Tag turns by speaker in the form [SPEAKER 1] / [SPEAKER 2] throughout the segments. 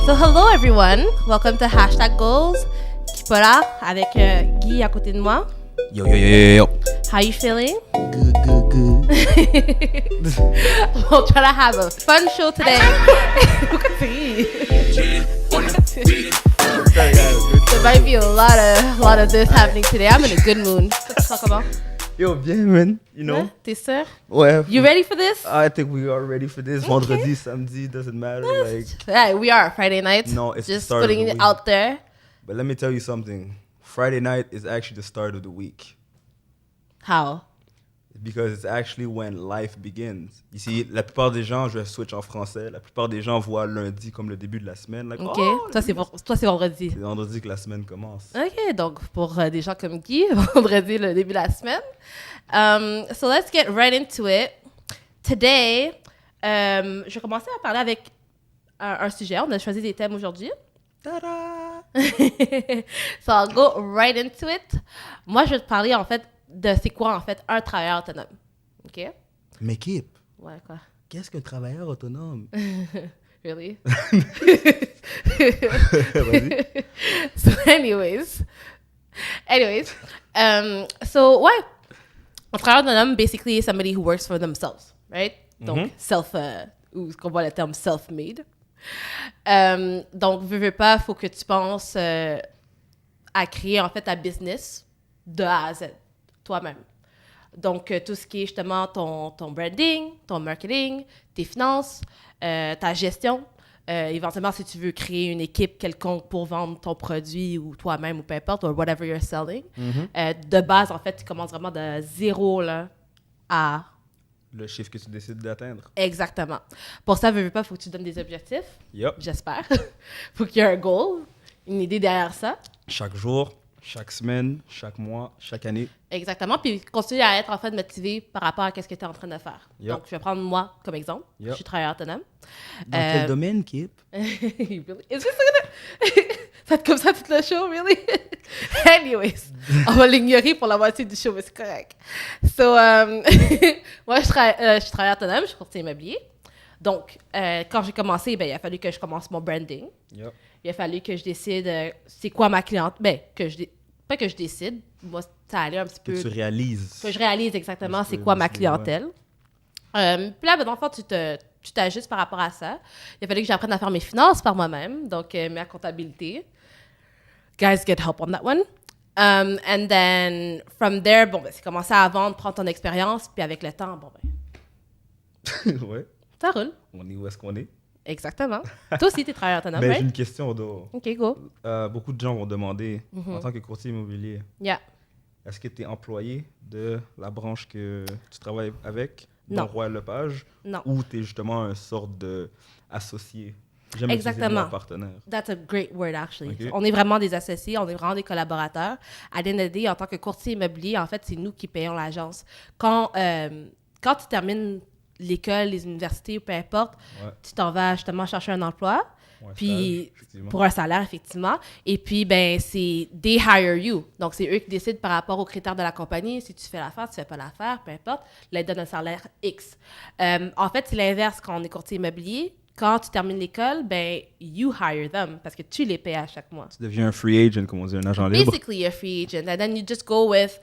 [SPEAKER 1] So hello everyone, welcome to Hashtag Goals. Kipora avec Guy à côté de moi.
[SPEAKER 2] Yo, yo, yo, yo, yo.
[SPEAKER 1] How you feeling?
[SPEAKER 2] Good.
[SPEAKER 1] We'll try to have a fun show today. There might be a lot of this happening today. I'm in a good mood. Let's talk about.
[SPEAKER 2] Yo, bien, man. You know?
[SPEAKER 1] Huh? T'es sûr?
[SPEAKER 2] Ouais.
[SPEAKER 1] You ready for this?
[SPEAKER 2] I think we are ready for this. Vendredi, samedi, doesn't matter. Like,
[SPEAKER 1] Yeah, we are Friday night.
[SPEAKER 2] No, it's the
[SPEAKER 1] just
[SPEAKER 2] start of
[SPEAKER 1] putting
[SPEAKER 2] the
[SPEAKER 1] it
[SPEAKER 2] week.
[SPEAKER 1] out there.
[SPEAKER 2] but let me tell you something. Friday night is actually the start of the week.
[SPEAKER 1] How?
[SPEAKER 2] Because it's actually when life begins. Ici, la plupart des gens, je vais switch en français, la plupart des gens voient lundi comme le début de la semaine. Like,
[SPEAKER 1] Ok.
[SPEAKER 2] oh,
[SPEAKER 1] Toi, c'est vendredi.
[SPEAKER 2] c'est vendredi que la semaine commence.
[SPEAKER 1] Ok, donc pour des gens comme Guy, vendredi, le début de la semaine. So let's get right into it. Today, je vais commencer à parler avec un sujet. On a choisi des thèmes aujourd'hui.
[SPEAKER 2] Ta-da!
[SPEAKER 1] So I'll go right into it. Moi, je vais te parler en fait de c'est quoi en fait un travailleur autonome. Ok?
[SPEAKER 2] Mais Kip,
[SPEAKER 1] Ouais, quoi?
[SPEAKER 2] qu'est-ce qu'un travailleur autonome?
[SPEAKER 1] Really?
[SPEAKER 2] Vas-y.
[SPEAKER 1] So anyways, so ouais, un travailleur autonome, basically, is somebody who works for themselves, right? Donc, ou ce qu'on voit le terme self-made. Donc, veux pas, faut que tu penses à créer, en fait, ta business de A à Z, toi-même. Donc, tout ce qui est justement ton branding, ton marketing, tes finances, ta gestion. Éventuellement, si tu veux créer une équipe quelconque pour vendre ton produit ou toi-même ou peu importe, ou whatever you're selling, de base, en fait, tu commences vraiment de zéro là, à...
[SPEAKER 2] Le chiffre que tu décides d'atteindre.
[SPEAKER 1] Exactement. Pour ça, veux pas, il faut que tu donnes des objectifs,
[SPEAKER 2] Yup.
[SPEAKER 1] j'espère. Faut qu'il y ait un goal, une idée derrière ça.
[SPEAKER 2] Chaque jour, chaque semaine, chaque mois, chaque année.
[SPEAKER 1] Exactement. Puis continue à être en fait motivé par rapport à ce que tu es en train de faire.
[SPEAKER 2] Yep.
[SPEAKER 1] Donc, je vais prendre moi comme exemple.
[SPEAKER 2] Yep.
[SPEAKER 1] Je suis travailleur autonome.
[SPEAKER 2] Dans quel domaine, Kip?
[SPEAKER 1] Really? Is this gonna... Ça te comme ça toute le show, really? Anyways, on va l'ignorer pour la moitié du show, mais c'est correct. So, moi, je suis travailleur autonome, je suis courtier immobilier. Donc, quand j'ai commencé, ben, il a fallu que je commence mon branding.
[SPEAKER 2] Yep.
[SPEAKER 1] Il a fallu que je décide c'est quoi ma cliente. Ben, pas que je décide. Moi, ça allait un petit peu.
[SPEAKER 2] Que tu réalises.
[SPEAKER 1] Que je réalise exactement c'est quoi ma clientèle. Puis là, ben, dans le fond, tu t'ajustes par rapport à ça. Il a fallu que j'apprenne à faire mes finances par moi-même, donc ma comptabilité. Guys, get help on that one. And then, from there, bon, ben, c'est commencer à vendre, prendre ton expérience, puis avec le temps, bon, ben,
[SPEAKER 2] Ouais.
[SPEAKER 1] ça roule.
[SPEAKER 2] On est où est-ce qu'on est?
[SPEAKER 1] Exactement. Toi aussi, t'es travailleur autonome,
[SPEAKER 2] Mais j'ai
[SPEAKER 1] right?
[SPEAKER 2] une question, Odo.
[SPEAKER 1] OK, go.
[SPEAKER 2] Beaucoup de gens vont demander, en tant que courtier immobilier,
[SPEAKER 1] Yeah.
[SPEAKER 2] est-ce que tu es employé de la branche que tu travailles avec,
[SPEAKER 1] Non.
[SPEAKER 2] dans Royal Lepage,
[SPEAKER 1] Non.
[SPEAKER 2] ou tu es justement un sorte d'associé? J'aime utiliser le
[SPEAKER 1] Exactement.
[SPEAKER 2] mot partenaire.
[SPEAKER 1] That's a great word, actually.
[SPEAKER 2] Okay.
[SPEAKER 1] On est vraiment des associés, on est vraiment des collaborateurs. À the end of the day, en tant que courtier immobilier, en fait, c'est nous qui payons l'agence. Quand tu termines l'école, les universités, ou peu importe,
[SPEAKER 2] Ouais.
[SPEAKER 1] tu t'en vas justement chercher un emploi,
[SPEAKER 2] Ouais,
[SPEAKER 1] puis
[SPEAKER 2] stage, effectivement.
[SPEAKER 1] pour un salaire, effectivement. Et puis, ben, c'est they hire you. Donc, c'est eux qui décident par rapport aux critères de la compagnie. Si tu fais l'affaire, tu fais pas l'affaire, peu importe. Là, ils donnent un salaire X. En fait, c'est l'inverse quand on est courtier immobilier. Quand tu termines l'école, ben, you hire them parce que tu les payes à chaque mois.
[SPEAKER 2] Tu deviens un free agent, comme on dit, un agent libre.
[SPEAKER 1] Basically, you're a free agent. And then you just go with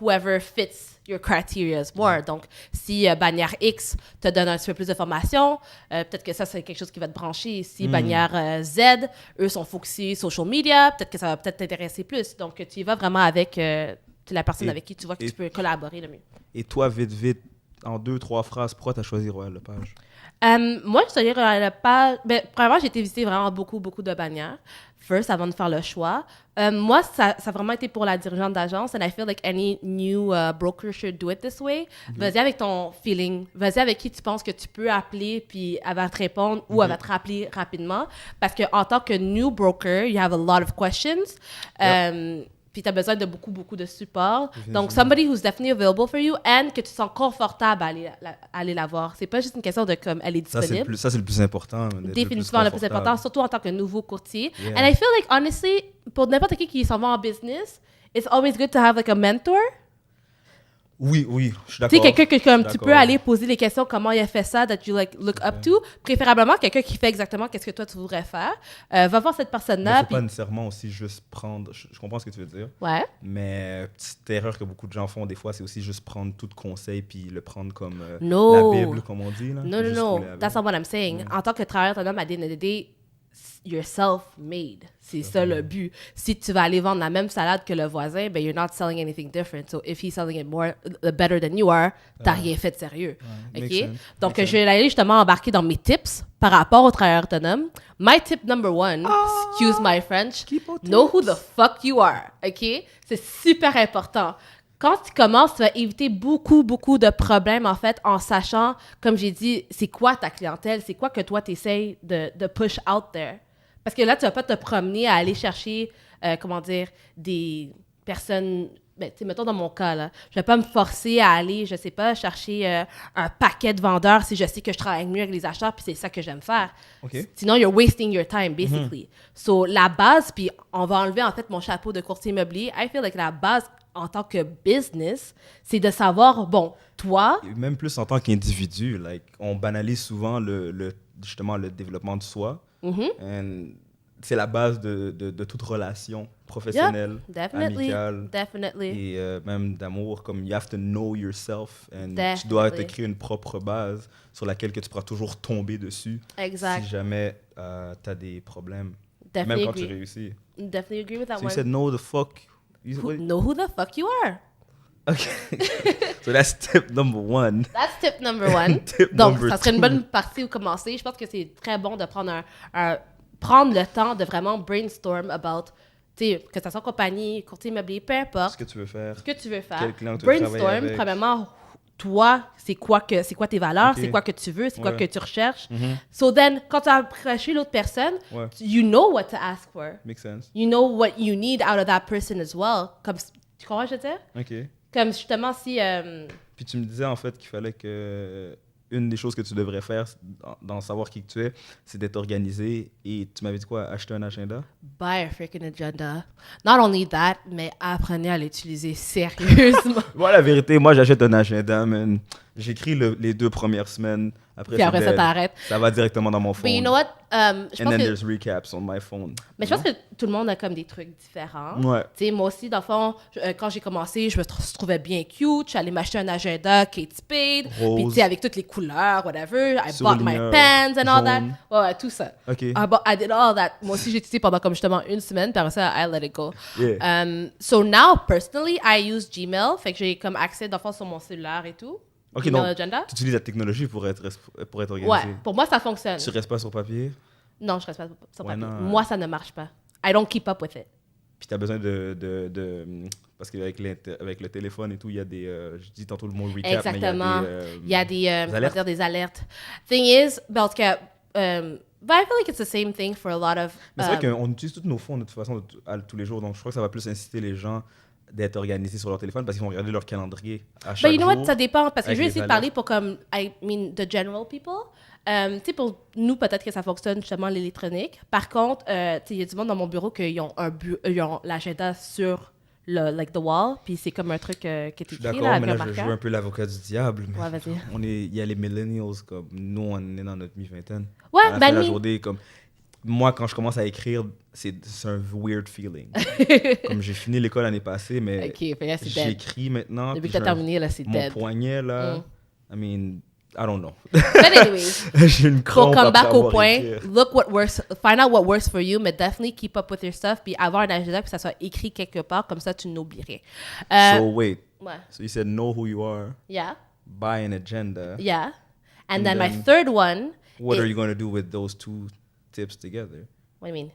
[SPEAKER 1] whoever fits your criteria more. Donc, si bannière X te donne un petit peu plus de formation, peut-être que ça, c'est quelque chose qui va te brancher. Si bannière Z, eux sont focusés social media, peut-être que ça va peut-être t'intéresser plus. Donc, tu y vas vraiment avec la personne
[SPEAKER 2] Et-
[SPEAKER 1] avec qui tu vois que
[SPEAKER 2] et-
[SPEAKER 1] tu peux collaborer le mieux.
[SPEAKER 2] Et toi, vite, en 2-3 phrases, pourquoi tu as choisi Royal Lepage?
[SPEAKER 1] Moi, je te dirais pas. Ben, premièrement, j'ai été visiter vraiment beaucoup de bannières. First, avant de faire le choix. Moi, ça a vraiment été pour la dirigeante d'agence. And I feel like any new broker should do it this way. Vas-y avec ton feeling. Vas-y avec qui tu penses que tu peux appeler, puis elle va te répondre ou elle va te rappeler rapidement. Parce qu'en tant que new broker, you have a lot of questions. Puis tu as besoin de beaucoup de support. Donc, somebody who's definitely available for you and que tu te sens confortable à aller la voir. C'est pas juste une question de comme elle est
[SPEAKER 2] Ça,
[SPEAKER 1] disponible.
[SPEAKER 2] c'est le plus important. d'être
[SPEAKER 1] Définitivement le plus
[SPEAKER 2] confortable.
[SPEAKER 1] important, surtout en tant que nouveau courtier.
[SPEAKER 2] Yeah.
[SPEAKER 1] And I feel like, honestly, pour n'importe qui s'en va en business, it's always good to have like a mentor.
[SPEAKER 2] Oui, je suis
[SPEAKER 1] Tu sais,
[SPEAKER 2] d'accord.
[SPEAKER 1] quelqu'un que comme,
[SPEAKER 2] Je suis
[SPEAKER 1] tu peux
[SPEAKER 2] d'accord.
[SPEAKER 1] aller poser les questions, comment il a fait ça, that you like, look up to. Préférablement, quelqu'un qui fait exactement qu'est-ce que toi, tu voudrais faire. Va voir cette
[SPEAKER 2] Mais
[SPEAKER 1] personne-là.
[SPEAKER 2] faut pas nécessairement aussi juste prendre. Je comprends ce que tu veux dire.
[SPEAKER 1] Ouais.
[SPEAKER 2] Mais petite erreur que beaucoup de gens font des fois, c'est aussi juste prendre tout conseil puis le prendre comme
[SPEAKER 1] No.
[SPEAKER 2] la Bible, comme on dit. Là.
[SPEAKER 1] No,
[SPEAKER 2] Juste rouler
[SPEAKER 1] no.
[SPEAKER 2] avec.
[SPEAKER 1] That's not what I'm saying. En tant que travailleur autonome, à the end of the day, you're self-made. C'est ça le but. Si tu vas aller vendre la même salade que le voisin, ben you're not selling anything different. So if he's selling it more better than you are, t'as rien fait de sérieux.
[SPEAKER 2] makes
[SPEAKER 1] OK?
[SPEAKER 2] sense.
[SPEAKER 1] Donc,
[SPEAKER 2] Makes
[SPEAKER 1] je vais aller justement embarquer dans mes tips par rapport aux travailleurs autonomes. My tip number one, excuse my French, know who the fuck you are. OK? C'est super important. Quand tu commences, tu vas éviter beaucoup de problèmes, en fait, en sachant, comme j'ai dit, c'est quoi ta clientèle, c'est quoi que toi, tu essaies de push out there. Parce que là, tu vas pas te promener à aller chercher, des personnes... Ben, tu sais, mettons dans mon cas, là, je vais pas me forcer à aller, je sais pas, chercher un paquet de vendeurs si je sais que je travaille mieux avec les acheteurs, puis c'est ça que j'aime faire.
[SPEAKER 2] OK.
[SPEAKER 1] Sinon, you're wasting your time, basically. So, la base, puis on va enlever, en fait, mon chapeau de courtier immobilier. I feel like la base, en tant que business, c'est de savoir, bon, toi...
[SPEAKER 2] Et même plus en tant qu'individu, like, on banalise souvent justement le développement de soi. And c'est la base de toute relation professionnelle, amicale
[SPEAKER 1] Definitely.
[SPEAKER 2] et même d'amour. Comme you have to know yourself and
[SPEAKER 1] Definitely.
[SPEAKER 2] tu dois te créer une propre base sur laquelle que tu pourras toujours tomber dessus
[SPEAKER 1] Exact.
[SPEAKER 2] si jamais tu as des problèmes.
[SPEAKER 1] Definitely
[SPEAKER 2] Même quand tu
[SPEAKER 1] agree.
[SPEAKER 2] réussis.
[SPEAKER 1] Definitely agree with that
[SPEAKER 2] So you
[SPEAKER 1] one.
[SPEAKER 2] said know the fuck.
[SPEAKER 1] Know who the fuck you are.
[SPEAKER 2] Okay. So that's tip number one.
[SPEAKER 1] That's tip number one.
[SPEAKER 2] Tip
[SPEAKER 1] Donc,
[SPEAKER 2] number
[SPEAKER 1] ça serait une
[SPEAKER 2] two.
[SPEAKER 1] bonne partie où commencer. Je pense que c'est très bon de prendre le temps de vraiment brainstorm about, tu sais, que ça soit compagnie, courtier immobilier, peu importe,
[SPEAKER 2] Ce que tu veux faire.
[SPEAKER 1] ce que tu veux faire.
[SPEAKER 2] Quel client tu veux travailler
[SPEAKER 1] Brainstorm,
[SPEAKER 2] avec.
[SPEAKER 1] premièrement, toi, c'est quoi tes valeurs,
[SPEAKER 2] Ok.
[SPEAKER 1] c'est quoi que tu veux, c'est quoi
[SPEAKER 2] Ouais.
[SPEAKER 1] que tu recherches.
[SPEAKER 2] Mhm.
[SPEAKER 1] So then, quand tu as approché l'autre personne,
[SPEAKER 2] Ouais.
[SPEAKER 1] you know what to ask for.
[SPEAKER 2] Makes sense.
[SPEAKER 1] You know what you need out of that person as well. Comme, tu comprends ce que je veux dire?
[SPEAKER 2] OK.
[SPEAKER 1] Comme justement, si...
[SPEAKER 2] Puis tu me disais en fait qu'il fallait que une des choses que tu devrais faire dans savoir qui que tu es, c'est d'être organisé. Et tu m'avais dit quoi? Acheter un agenda?
[SPEAKER 1] buy a freaking agenda. Not only that, mais apprenez à l'utiliser sérieusement.
[SPEAKER 2] Moi, la vérité, moi, j'achète un agenda, man. J'écris les 2 premières semaines. Après,
[SPEAKER 1] Puis après ça,
[SPEAKER 2] dead.
[SPEAKER 1] t'arrêtes.
[SPEAKER 2] Ça va directement dans mon phone.
[SPEAKER 1] But you know what? Je
[SPEAKER 2] And
[SPEAKER 1] pense
[SPEAKER 2] then
[SPEAKER 1] que...
[SPEAKER 2] there's recaps on my phone.
[SPEAKER 1] Mais je pense que tout le monde a comme des trucs différents.
[SPEAKER 2] Ouais.
[SPEAKER 1] Tu sais, moi aussi, dans le fond, quand j'ai commencé, je me trouvais bien cute. Je suis allée m'acheter un agenda Kate Spade.
[SPEAKER 2] Rose.
[SPEAKER 1] Puis, tu sais, avec toutes les couleurs, whatever. I bought my
[SPEAKER 2] Surligneur,
[SPEAKER 1] pens and all that.
[SPEAKER 2] jaune.
[SPEAKER 1] Ouais, tout ça.
[SPEAKER 2] OK.
[SPEAKER 1] I did all that. Moi aussi, j'ai utilisé pendant comme justement une semaine. Puis après ça, I let it go.
[SPEAKER 2] Yeah.
[SPEAKER 1] So now, personally, I use Gmail. Fait que j'ai comme accès, dans le fond, sur mon cellulaire et tout.
[SPEAKER 2] OK,
[SPEAKER 1] Gmail
[SPEAKER 2] donc,
[SPEAKER 1] agenda.
[SPEAKER 2] tu utilises la technologie pour être organisé.
[SPEAKER 1] Ouais, pour moi, ça fonctionne.
[SPEAKER 2] Tu restes pas sur papier,
[SPEAKER 1] Non, je reste pas sur
[SPEAKER 2] Ouais,
[SPEAKER 1] papier.
[SPEAKER 2] non.
[SPEAKER 1] Moi, ça ne marche pas. I don't keep up with it.
[SPEAKER 2] puis tu as besoin parce qu'avec avec le téléphone et tout, il y a des... je dis tantôt le mot recap,
[SPEAKER 1] Exactement.
[SPEAKER 2] mais il y a des...
[SPEAKER 1] Il y a des alertes. Thing is, parce que, but I feel like it's the same thing for a lot of...
[SPEAKER 2] Mais c'est vrai qu'on utilise tous nos fonds de toute façon tous les jours, donc je crois que ça va plus inciter les gens d'être organisés sur leur téléphone parce qu'ils vont regarder leur calendrier à chaque
[SPEAKER 1] But you know
[SPEAKER 2] jour.
[SPEAKER 1] what, ça dépend, parce que
[SPEAKER 2] avec
[SPEAKER 1] je vais
[SPEAKER 2] les
[SPEAKER 1] essayer de
[SPEAKER 2] alertes.
[SPEAKER 1] parler pour comme, I mean, the general people. Tu sais, pour nous, peut-être que ça fonctionne justement l'électronique. Par contre, tu sais, il y a du monde dans mon bureau qui ont ils ont l'agenda sur like the wall, puis c'est comme un truc qui est
[SPEAKER 2] Je suis
[SPEAKER 1] écrit
[SPEAKER 2] d'accord,
[SPEAKER 1] là,
[SPEAKER 2] mais
[SPEAKER 1] avec
[SPEAKER 2] là,
[SPEAKER 1] un
[SPEAKER 2] je joue
[SPEAKER 1] marqueur.
[SPEAKER 2] un peu l'avocat du diable. Mais
[SPEAKER 1] Ouais, vas-y.
[SPEAKER 2] il y a les millennials, comme nous, on est dans notre mi-vingtaine.
[SPEAKER 1] Ouais,
[SPEAKER 2] à la fin
[SPEAKER 1] ben
[SPEAKER 2] de la
[SPEAKER 1] oui.
[SPEAKER 2] journée, comme moi, quand je commence à écrire, c'est un weird feeling. Comme j'ai fini l'école l'année passée, mais
[SPEAKER 1] OK, fait que là, c'est dead.
[SPEAKER 2] j'écris maintenant.
[SPEAKER 1] Depuis
[SPEAKER 2] puis
[SPEAKER 1] que t'as
[SPEAKER 2] j'ai
[SPEAKER 1] terminé, là, c'est
[SPEAKER 2] mon
[SPEAKER 1] dead.
[SPEAKER 2] poignet, là, I mean, I don't know.
[SPEAKER 1] But anyways,
[SPEAKER 2] J'ai une
[SPEAKER 1] pour
[SPEAKER 2] crampe
[SPEAKER 1] come
[SPEAKER 2] après
[SPEAKER 1] back au
[SPEAKER 2] avoir
[SPEAKER 1] point,
[SPEAKER 2] écrit.
[SPEAKER 1] find out what works for you, mais definitely keep up with your stuff, puis avoir un agenda, puis ça soit écrit quelque part, comme ça, tu n'oublies rien.
[SPEAKER 2] So wait,
[SPEAKER 1] Ouais.
[SPEAKER 2] so you said know who you are,
[SPEAKER 1] Yeah,
[SPEAKER 2] buy an agenda.
[SPEAKER 1] yeah. And
[SPEAKER 2] And
[SPEAKER 1] then my
[SPEAKER 2] then
[SPEAKER 1] third one,
[SPEAKER 2] What are you going to do with those 2 tips together?
[SPEAKER 1] what do you mean?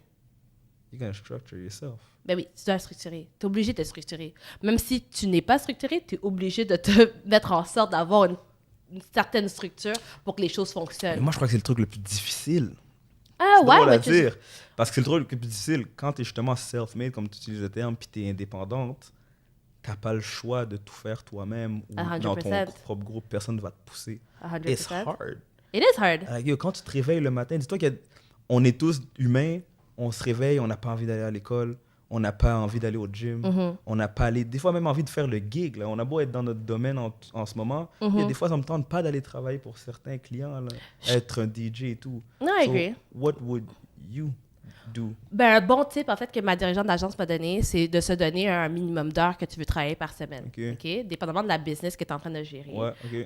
[SPEAKER 2] You're going to structure yourself.
[SPEAKER 1] Ben oui, tu dois structurer. Tu es obligé de te structurer. Même si tu n'es pas structuré, tu es obligé de te mettre en sorte d'avoir une certaine structure pour que les choses
[SPEAKER 2] Mais
[SPEAKER 1] fonctionnent.
[SPEAKER 2] moi, je crois que c'est le truc le plus difficile.
[SPEAKER 1] Ah
[SPEAKER 2] C'est drôle
[SPEAKER 1] ouais,
[SPEAKER 2] à
[SPEAKER 1] mais
[SPEAKER 2] dire. Parce que c'est le truc le plus difficile. Quand tu es justement self-made, comme tu utilises le terme, puis tu es indépendante, t'as pas le choix de tout faire toi-même ou dans ton
[SPEAKER 1] 100%.
[SPEAKER 2] propre groupe. Personne ne va te pousser.
[SPEAKER 1] 100%.
[SPEAKER 2] It's hard.
[SPEAKER 1] It is hard.
[SPEAKER 2] Like, yo, quand tu te réveilles le matin, dis-toi qu'on est tous humains, on se réveille, on n'a pas envie d'aller à l'école, on n'a pas envie d'aller au gym, on n'a pas des fois même envie de faire le gig. Là. On a beau être dans notre domaine en ce moment, il y a des fois ça me tente pas d'aller travailler pour certains clients, là, être un DJ et tout.
[SPEAKER 1] No, I agree.
[SPEAKER 2] What would you do?
[SPEAKER 1] Ben, un bon tip, en fait, que ma dirigeante d'agence m'a donné, c'est de se donner un minimum d'heures que tu veux travailler par semaine. OK? Dépendamment de la business que tu es en train de gérer.
[SPEAKER 2] Ouais, OK.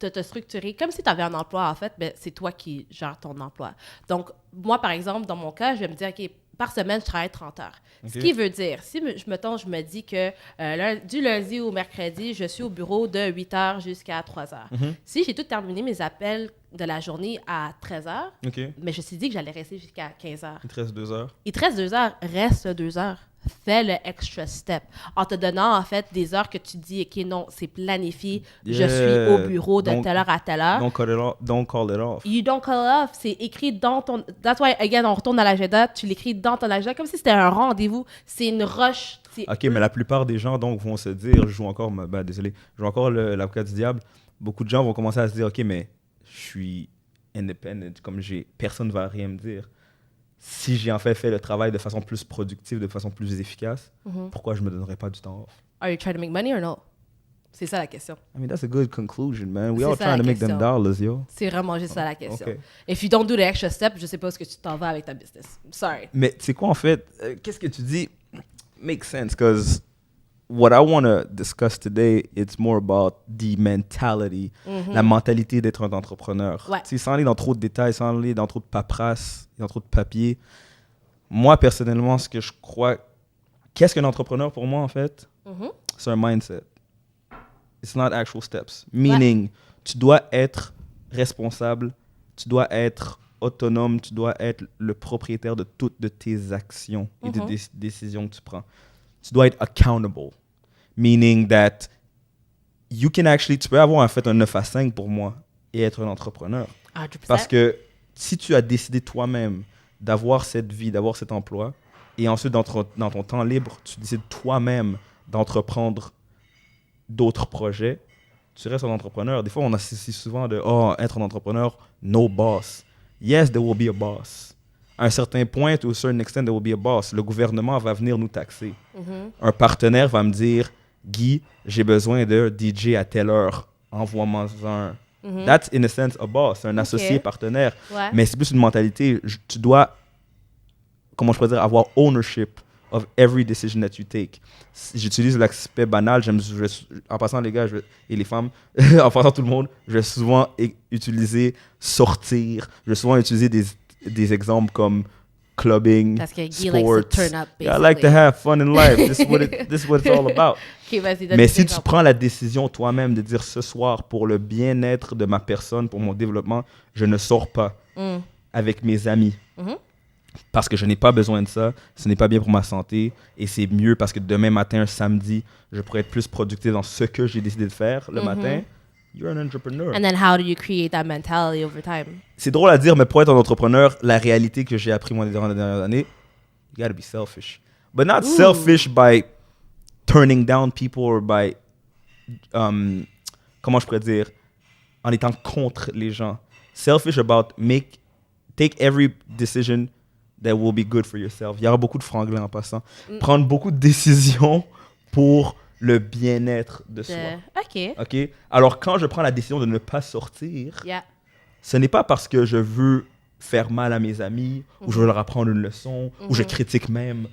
[SPEAKER 1] De te structurer comme si tu avais un emploi, en fait, ben, c'est toi qui gères ton emploi. Donc, moi, par exemple, dans mon cas, je vais me dire, OK, par semaine, je travaille 30 heures. Okay. Ce qui veut dire, si je me dis que du lundi au mercredi, je suis au bureau de 8 heures jusqu'à 3 heures. Si j'ai tout terminé mes appels de la journée à 13 heures, mais je me suis dit que j'allais rester jusqu'à 15 heures.
[SPEAKER 2] Il te reste 2 heures.
[SPEAKER 1] Il te reste 2 heures. Reste 2 heures. Fais le extra step. En te donnant, en fait, des heures que tu dis, OK, non, c'est planifié. Je suis au bureau de telle heure à telle heure.
[SPEAKER 2] Don't call it off.
[SPEAKER 1] You don't call it off. C'est écrit dans ton... That's why, again, on retourne à l'agenda. Tu l'écris dans ton agenda comme si c'était un rendez-vous. C'est une rush.
[SPEAKER 2] OK, mais la plupart des gens, donc, vont se dire, je joue encore l'avocat du diable. Beaucoup de gens vont commencer à se dire, OK, mais je suis independent. Comme personne ne va rien me dire. Si j'ai en fait le travail de façon plus productive, de façon plus efficace, pourquoi je me donnerais pas du temps off?
[SPEAKER 1] Are you trying to make money or no? C'est ça la question.
[SPEAKER 2] I mean, that's a good conclusion, man. We all trying to make them dollars, yo.
[SPEAKER 1] C'est vraiment juste ça la question. Okay. If you don't do the extra step, je sais pas où est-ce que tu t'en vas avec ta business. Sorry.
[SPEAKER 2] Mais tu sais quoi, en fait, qu'est-ce que tu dis? Makes sense, because what I want to discuss today, it's more about the mentality, la mentalité d'être un entrepreneur.
[SPEAKER 1] Ouais.
[SPEAKER 2] Sans aller dans trop de détails, sans aller dans trop de paperasse, dans trop de papier. Moi, personnellement, ce que je crois... Qu'est-ce qu'un entrepreneur pour moi, en fait? C'est un mindset. It's not actual steps. Meaning, tu dois être responsable, tu dois être autonome, tu dois être le propriétaire de toutes de tes actions et des décisions que tu prends. Tu dois être accountable. Meaning that you can actually... Tu peux avoir en fait un 9 à 5 pour moi et être un entrepreneur.
[SPEAKER 1] 100%.
[SPEAKER 2] Parce que si tu as décidé toi-même d'avoir cette vie, d'avoir cet emploi, et ensuite dans ton temps libre, tu décides toi-même d'entreprendre d'autres projets, tu restes un entrepreneur. Des fois, on associe souvent de « être un entrepreneur, no boss ». Yes, there will be a boss. À un certain point, to a certain extent, there will be a boss. Le gouvernement va venir nous taxer. Un partenaire va me dire « Guy, j'ai besoin de DJ à telle heure. Envoie-moi un. » That's, in a sense, a boss. Un associé partenaire.
[SPEAKER 1] Ouais.
[SPEAKER 2] Mais c'est plus une mentalité. Tu dois, comment je pourrais dire, avoir ownership of every decision that you take. J'utilise l'aspect banal. En passant, les gars et les femmes, en passant tout le monde, je vais souvent utiliser sortir. Je vais souvent utiliser des exemples comme clubbing,
[SPEAKER 1] parce que Guy
[SPEAKER 2] sports.
[SPEAKER 1] likes to turn up, basically.
[SPEAKER 2] I like to have fun in life. This is what it's all about.
[SPEAKER 1] Okay,
[SPEAKER 2] mais si tu prends la décision toi-même de dire ce soir, pour le bien-être de ma personne, pour mon développement, je ne sors pas avec mes amis. Parce que je n'ai pas besoin de ça, ce n'est pas bien pour ma santé et c'est mieux parce que demain matin, un samedi, je pourrais être plus productif dans ce que j'ai décidé de faire le matin. You're an entrepreneur.
[SPEAKER 1] And then how do you create that mentality over time?
[SPEAKER 2] C'est drôle à dire, mais pour être un entrepreneur, la réalité que j'ai appris moi durant les dernières années, you gotta be selfish. But not selfish by turning down people or by, comment je pourrais dire, en étant contre les gens. Selfish about take every decision that will be good for yourself. Il y aura beaucoup de franglais en passant. Prendre beaucoup de décisions pour le bien-être de soi. OK? Alors, quand je prends la décision de ne pas sortir, ce n'est pas parce que je veux faire mal à mes amis ou je veux leur apprendre une leçon ou je critique même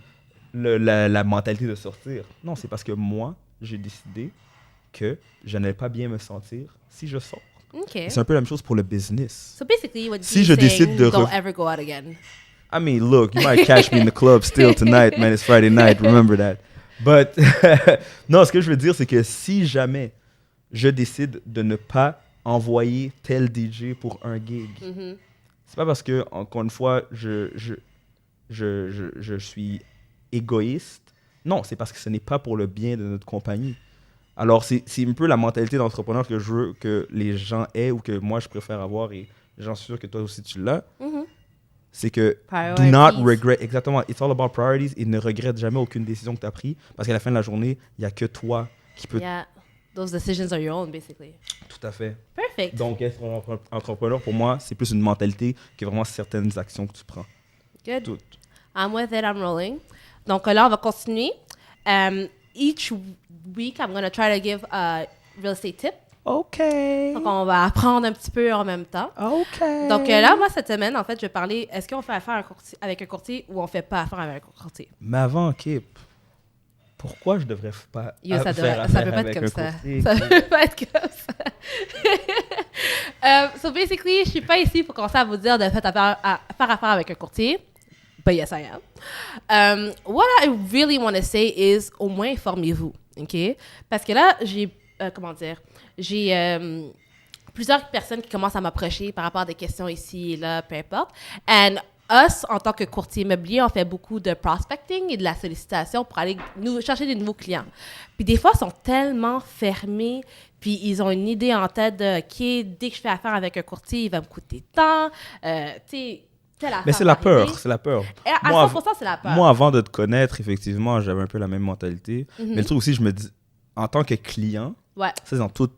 [SPEAKER 2] la mentalité de sortir. Non, c'est parce que moi, j'ai décidé que je n'allais pas bien me sentir si je sors. C'est un peu la même chose pour le business.
[SPEAKER 1] So basically, what
[SPEAKER 2] si je décide de
[SPEAKER 1] don't ever go out again.
[SPEAKER 2] I mean, look, you might catch me in the club still tonight, man. It's Friday night, remember that. But, non, ce que je veux dire, c'est que si jamais je décide de ne pas envoyer tel DJ pour un gig, c'est pas parce que, encore une fois, je suis égoïste. Non, c'est parce que ce n'est pas pour le bien de notre compagnie. Alors, c'est un peu la mentalité d'entrepreneur que je veux que les gens aient ou que moi, je préfère avoir et j'en suis sûr que toi aussi, tu l'as. C'est que do not regret. Exactement. It's all about priorities. Et ne regrette jamais aucune décision que tu as prise parce qu'à la fin de la journée, il n'y a que toi qui peut...
[SPEAKER 1] Yeah. Those decisions are your own, basically.
[SPEAKER 2] Tout à fait.
[SPEAKER 1] Perfect.
[SPEAKER 2] Donc, être un entrepreneur, pour moi, c'est plus une mentalité que vraiment certaines actions que tu prends.
[SPEAKER 1] Good.
[SPEAKER 2] Toutes.
[SPEAKER 1] I'm with it. I'm rolling. Donc là, on va continuer. Each week, I'm going to try to give a real estate tip.
[SPEAKER 2] OK.
[SPEAKER 1] Donc, on va apprendre un petit peu en même temps.
[SPEAKER 2] OK.
[SPEAKER 1] Donc là, moi, cette semaine, en fait, je vais parler, est-ce qu'on fait affaire avec un courtier ou on fait pas affaire avec un courtier?
[SPEAKER 2] Mais avant, Kip, pourquoi je devrais pas
[SPEAKER 1] Yo, ça
[SPEAKER 2] faire
[SPEAKER 1] peut
[SPEAKER 2] affaire
[SPEAKER 1] pas
[SPEAKER 2] avec
[SPEAKER 1] être comme
[SPEAKER 2] un
[SPEAKER 1] ça.
[SPEAKER 2] courtier?
[SPEAKER 1] Ça peut pas être comme ça. So basically, je suis pas ici pour commencer à vous dire de faire affaire avec un courtier. But yes, I am. What I really want to say is, au moins, informez-vous, OK? Parce que là, j'ai plusieurs personnes qui commencent à m'approcher par rapport à des questions ici et là, peu importe. And us, en tant que courtier immobilier, on fait beaucoup de prospecting et de la sollicitation pour aller chercher des nouveaux clients. Puis des fois, ils sont tellement fermés, puis ils ont une idée en tête de, OK, dès que je fais affaire avec un courtier, il va me coûter tant. Tu sais,
[SPEAKER 2] mais c'est la peur, c'est la peur.
[SPEAKER 1] Et à 100%, c'est la peur.
[SPEAKER 2] Moi, avant de te connaître, effectivement, j'avais un peu la même mentalité. Mais le truc aussi, je me dis, en tant que client,
[SPEAKER 1] Ouais.
[SPEAKER 2] c'est dans tout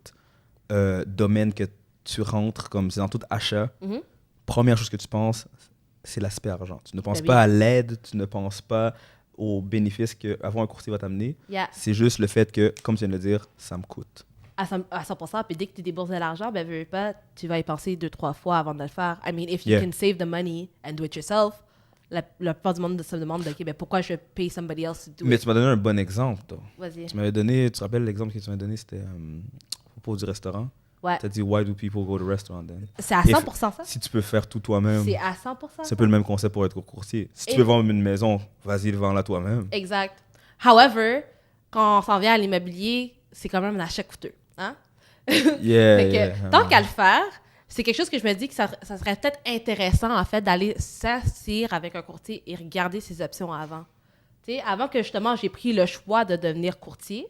[SPEAKER 2] domaine que tu rentres, comme c'est dans tout achat, première chose que tu penses, c'est l'aspect argent. Tu ne penses pas à l'aide, tu ne penses pas aux bénéfices qu'avoir un courtier va t'amener.
[SPEAKER 1] Yeah.
[SPEAKER 2] C'est juste le fait que, comme tu viens de le dire, ça me coûte.
[SPEAKER 1] À 100%. Puis dès que tu débourses de l'argent, ben, veux pas, tu vas y penser 2-3 fois avant de le faire. I mean, if you can save the money and do it yourself, la plupart du monde se demande, OK, ben, pourquoi je vais payer somebody else to do it?
[SPEAKER 2] Mais tu m'as donné un bon exemple, toi.
[SPEAKER 1] Vas-y.
[SPEAKER 2] Tu te rappelles l'exemple que tu m'as donné, c'était au propos du restaurant?
[SPEAKER 1] Ouais.
[SPEAKER 2] Tu as dit, why do people go to restaurant then?
[SPEAKER 1] C'est à 100% ça?
[SPEAKER 2] Si tu peux faire tout toi-même,
[SPEAKER 1] C'est à 100%
[SPEAKER 2] c'est un peu le même concept pour être courtier. Si tu veux vendre une maison, vas-y, vends-la toi-même.
[SPEAKER 1] Exact. However, quand on s'en vient à l'immobilier, c'est quand même un achat coûteux. Hein? Tant qu'à le faire, c'est quelque chose que je me dis que ça serait peut-être intéressant, en fait, d'aller s'asseoir avec un courtier et regarder ses options avant. T'sais, avant que, justement, j'ai pris le choix de devenir courtier,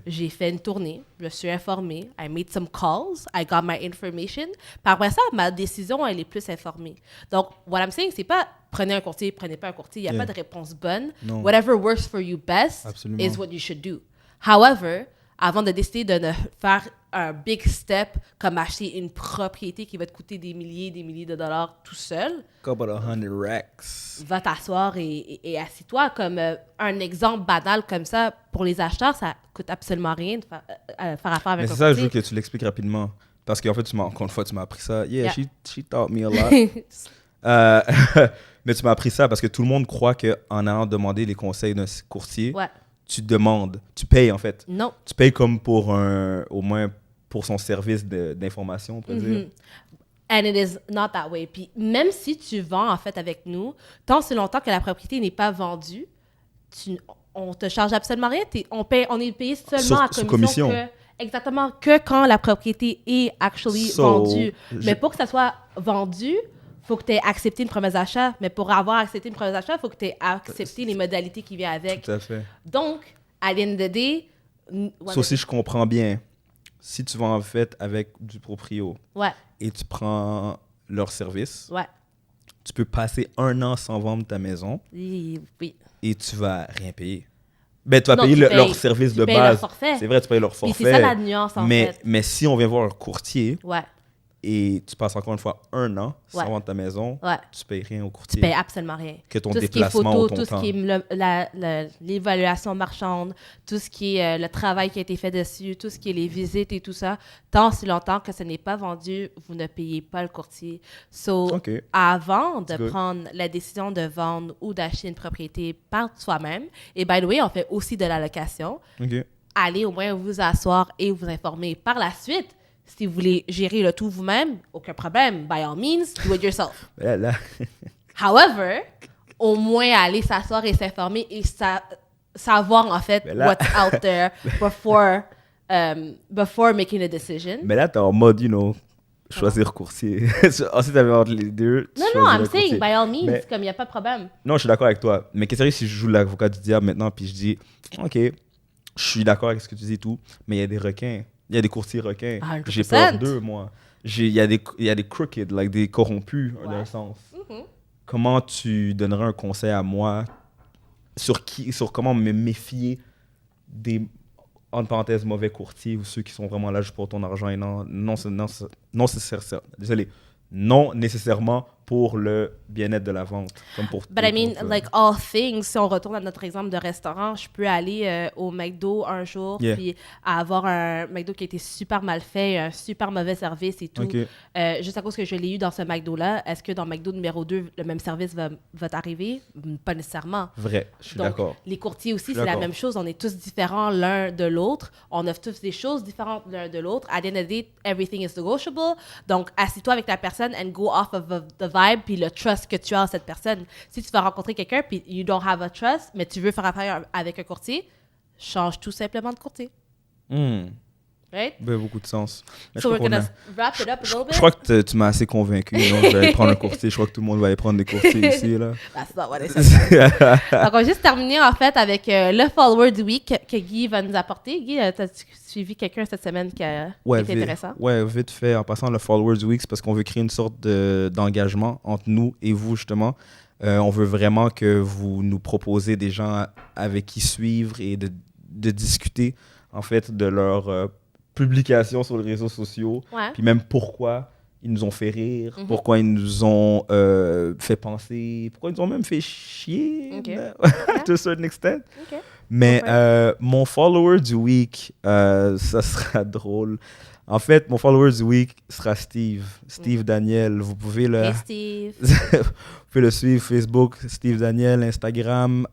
[SPEAKER 1] j'ai fait une tournée, je me suis informée, I made some calls, I got my information. Par après ça, ma décision, elle est plus informée. Donc, what I'm saying, c'est pas prenez un courtier, prenez pas un courtier. Il n'y a pas de réponse bonne.
[SPEAKER 2] Non.
[SPEAKER 1] Whatever works for you best is what you should do. However, avant de décider de ne faire un big step comme acheter une propriété qui va te coûter des milliers de dollars tout seul,
[SPEAKER 2] couple of hundred racks.
[SPEAKER 1] Va t'asseoir et assis-toi. Comme un exemple banal comme ça, pour les acheteurs, ça coûte absolument rien de faire affaire avec un courtier.
[SPEAKER 2] Mais c'est ça, je veux que tu l'expliques rapidement. Parce qu'en fait, encore une fois, tu m'as appris ça. Yeah. She taught me a lot. Mais tu m'as appris ça parce que tout le monde croit qu'en allant demander les conseils d'un courtier, tu demandes, tu payes en fait.
[SPEAKER 1] Non.
[SPEAKER 2] Tu payes comme pour au moins pour son service d'information, on peut dire.
[SPEAKER 1] And it is not that way. Puis même si tu vends en fait avec nous, tant si longtemps que la propriété n'est pas vendue, on te charge absolument rien. On est payé seulement à commission. Exactement, que quand la propriété est vendue. Mais pour que ça soit vendu, il faut que tu aies accepté une promesse d'achat. Mais pour avoir accepté une promesse d'achat, il faut que tu aies accepté les modalités qui viennent avec.
[SPEAKER 2] Tout à fait.
[SPEAKER 1] Donc, à the end of the day...
[SPEAKER 2] Sauf si je comprends bien, si tu vas en fait avec du proprio et tu prends leur service, tu peux passer 1 an sans vendre ta maison et tu vas rien payer. Ben, tu vas payer leur service de base. C'est vrai, tu payes leur forfait.
[SPEAKER 1] Puis c'est ça la nuance, en fait.
[SPEAKER 2] Mais si on vient voir un courtier et tu passes encore une fois 1 an sans vendre ta maison, tu payes rien au courtier.
[SPEAKER 1] Tu payes absolument rien.
[SPEAKER 2] Que ton déplacement ou ton temps.
[SPEAKER 1] Tout ce qui est l'évaluation marchande, tout ce qui est le travail qui a été fait dessus, tout ce qui est les visites et tout ça, tant si longtemps que ce n'est pas vendu, vous ne payez pas le courtier. Avant de prendre la décision de vendre ou d'acheter une propriété par soi-même, et by the way, on fait aussi de la location, allez au moins vous asseoir et vous informer. Par la suite, si vous voulez gérer le tout vous-même, aucun problème. By all means, do it yourself. However, au moins aller s'asseoir et s'informer et savoir en fait what's out there before making a decision.
[SPEAKER 2] Mais là, t'es en mode, choisir courtier. Ensuite, t'avais entre les deux.
[SPEAKER 1] Non, I'm saying by all means, comme il n'y a pas de problème.
[SPEAKER 2] Non, je suis d'accord avec toi. Mais qu'est-ce qui arrive si je joue l'avocat du diable maintenant puis je dis, OK, je suis d'accord avec ce que tu dis et tout, mais il y a des requins. Il y a des courtiers requins. 100%. J'ai peur d'eux, moi. Il y a des crooked, des corrompus, d'un sens. Comment tu donnerais un conseil à moi sur comment me méfier des, entre parenthèses, mauvais courtiers ou ceux qui sont vraiment là juste pour ton argent et non nécessairement pour le bien-être de la vente. Comme pour
[SPEAKER 1] But I mean, like all things, si on retourne à notre exemple de restaurant, je peux aller au McDo un jour, puis avoir un McDo qui a été super mal fait, un super mauvais service et tout.
[SPEAKER 2] Okay.
[SPEAKER 1] Juste à cause que je l'ai eu dans ce McDo-là, est-ce que dans McDo numéro 2, le même service va t'arriver? Pas nécessairement.
[SPEAKER 2] Vrai, je suis d'accord.
[SPEAKER 1] Les courtiers aussi, c'est la même chose. On est tous différents l'un de l'autre. On offre tous des choses différentes l'un de l'autre. À the end of the day, everything is negotiable. Donc, assis-toi avec la personne and go off of the vibe puis le trust que tu as en cette personne. Si tu vas rencontrer quelqu'un puis you don't have a trust, mais tu veux faire affaire avec un courtier, change tout simplement de courtier. Right?
[SPEAKER 2] Ça fait beaucoup de sens.
[SPEAKER 1] So we're gonna wrap it up a little bit.
[SPEAKER 2] Je crois que tu m'as assez convaincu. Donc, je vais aller prendre un courtier. Je crois que tout le monde va aller prendre des courtiers ici. Là.
[SPEAKER 1] That's not what I said. Donc, on va juste terminer en fait avec le follower du week que Guy va nous apporter. Guy, t'as-tu suivi quelqu'un cette semaine qui a été intéressant?
[SPEAKER 2] Ouais, vite fait. En passant le follower du week, c'est parce qu'on veut créer une sorte d'engagement entre nous et vous, justement. On veut vraiment que vous nous proposez des gens avec qui suivre et de discuter, en fait, de leur publications sur les réseaux sociaux, puis même pourquoi ils nous ont fait rire, pourquoi ils nous ont fait penser, pourquoi ils nous ont même fait chier, to a certain extent. Mais mon follower du week, ça sera drôle. En fait, mon follower du week sera Steve Daniel. Vous pouvez le suivre Facebook, Steve Daniel, Instagram,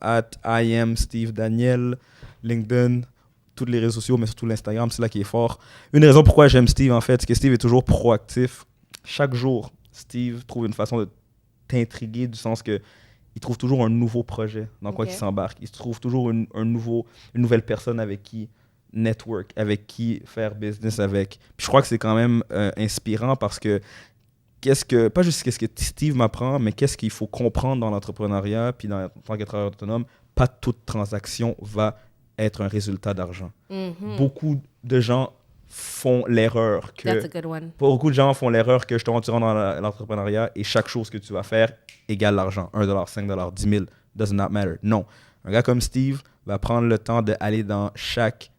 [SPEAKER 2] @IamSteveDaniel, LinkedIn, tous les réseaux sociaux, mais surtout l'Instagram, c'est là qui est fort. Une raison pourquoi j'aime Steve, en fait, c'est que Steve est toujours proactif. Chaque jour, Steve trouve une façon de t'intriguer, du sens que il trouve toujours un nouveau projet dans quoi il s'embarque. Il trouve toujours une nouvelle personne avec qui network, avec qui faire business avec. Puis je crois que c'est quand même inspirant parce que pas juste qu'est-ce que Steve m'apprend, mais qu'est-ce qu'il faut comprendre dans l'entrepreneuriat, puis en tant que travailleur autonome, pas toute transaction va être un résultat d'argent. Beaucoup de gens font l'erreur que...
[SPEAKER 1] That's a good one.
[SPEAKER 2] Beaucoup de gens font l'erreur que tu rentres dans l'entrepreneuriat et chaque chose que tu vas faire égale l'argent. $1, $5, 10 000, does not matter. Non. Un gars comme Steve va prendre le temps d'aller dans chaque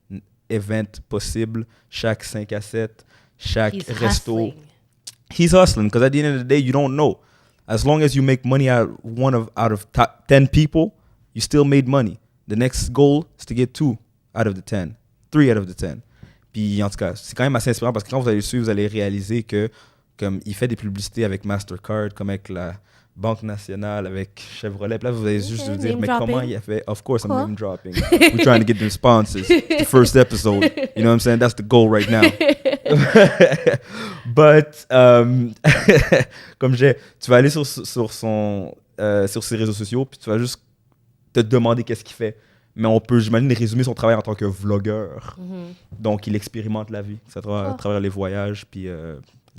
[SPEAKER 2] event possible, chaque 5 à 7, chaque resto.
[SPEAKER 1] Hustling.
[SPEAKER 2] He's hustling because at the end of the day, you don't know. As long as you make money out of 10 people, you still made money. The next goal is to get 2 out of the 10, 3 out of the 10. Puis en tout cas, c'est quand même assez inspirant parce que quand vous allez le suivre, vous allez réaliser que comme il fait des publicités avec Mastercard, comme avec la Banque Nationale, avec Chevrolet. Puis là, vous allez juste vous dire, mais comment il a fait? Of course, I'm name dropping. We're trying to get them sponsors. The first episode. You know what I'm saying? That's the goal right now. But, comme tu vas aller sur ses réseaux sociaux, puis tu vas juste te demander qu'est-ce qu'il fait. Mais on peut, j'imagine, résumer son travail en tant que vlogueur. Donc, il expérimente la vie à travers les voyages, puis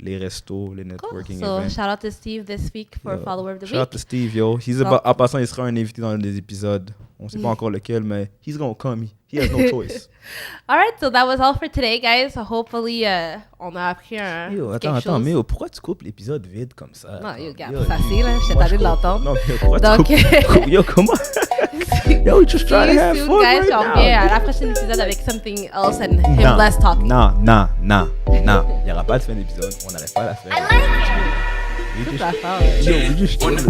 [SPEAKER 2] les restos, les networking events.
[SPEAKER 1] So, shout out to Steve this week for Follower of the Week.
[SPEAKER 2] Shout out to Steve, yo. En passant, il sera un invité dans des épisodes. On ne sait pas encore lequel, mais he's gonna come. He has no choice.
[SPEAKER 1] All right, so that was all for today, guys. So hopefully, on a appris
[SPEAKER 2] Attends, mais pourquoi tu coupes l'épisode vide comme ça?
[SPEAKER 1] Non, yo, gars, ça c'est, là. J'étais tannée de l'entendre.
[SPEAKER 2] Non, mais pourquoi tu coupes? Yo, comment? Yo, we just trying to have fun
[SPEAKER 1] guys,
[SPEAKER 2] right now.
[SPEAKER 1] On revient à la prochaine épisode avec something else and him less talking.
[SPEAKER 2] Non. Il n'y aura pas de fin d'épisode. On n'arrête pas à la fin.
[SPEAKER 1] I like it.
[SPEAKER 2] We just chilling.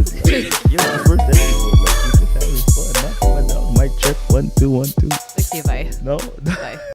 [SPEAKER 2] Yo, the first episode, like, we just having fun. Mic check, 1, 2, 1, 2.
[SPEAKER 1] Okay, bye.
[SPEAKER 2] No?
[SPEAKER 1] Bye.